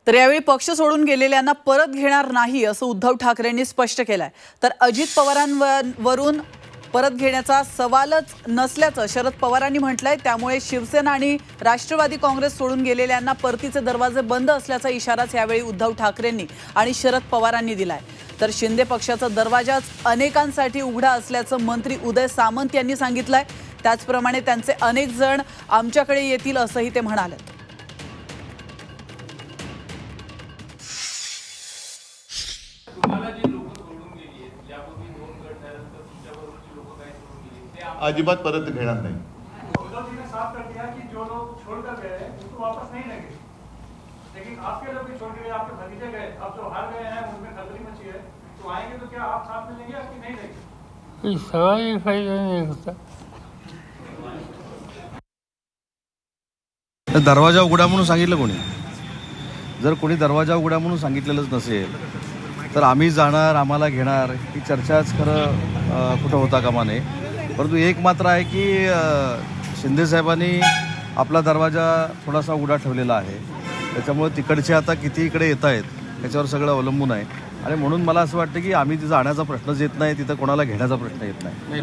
तर यावेळी पक्ष सोडून गेलेल्यांना परत घेणार नाही असं उद्धव ठाकरेंनी स्पष्ट केलंय। तर अजित पवारांवरून परत घेण्याचा सवालच नसल्याचं शरद पवारांनी म्हटलंय। त्यामुळे शिवसेना आणि राष्ट्रवादी काँग्रेस सोडून गेलेल्यांना परतीचे दरवाजे बंद असल्याचा इशाराच यावेळी उद्धव ठाकरेंनी आणि शरद पवारांनी दिलाय। तर शिंदे पक्षाचा दरवाजाच अनेकांसाठी उघडा असल्याचं मंत्री उदय सामंत यांनी सांगितलंय। त्याचप्रमाणे त्यांचे अनेक जण आमच्याकडे येतील असंही ते म्हणाले। अजिबात परत घेणार नाही। उद्धव जी ने साफ कर दिया कि जो लोग छोड़कर गए हैं उनको वापस नहीं लेंगे, लेकिन आपके लोग भी छोड़ के गए, आपके भतीजे गए, अब जो हार गए हैं उनमें खतरी मची है, तो आएंगे तो क्या आप साथ में लेंगे कि नहीं लेंगे? सवाल ही फायदा नहीं होता। दरवाजा उघडा म्हणून सांगितलं कोणी? जर कोणी दरवाजा उघडा म्हणून सांगितलेलंच नसेल तर आम्ही जाणार, आम्हाला घेणार, ही चर्चाच खरं कुठं होता कामा नये। परंतु एक मात्र आहे की शिंदे साहेबांनी आपला दरवाजा थोडासा उघडा ठेवलेला आहे। त्याच्यामुळे तिकडचे आता किती इकडे येत आहेत त्याच्यावर सगळं अवलंबून आहे। आणि म्हणून मला असं वाटतं की आम्ही तिथं जाण्याचा प्रश्नच येत नाही, तिथं कोणाला घेण्याचा प्रश्न येत नाही।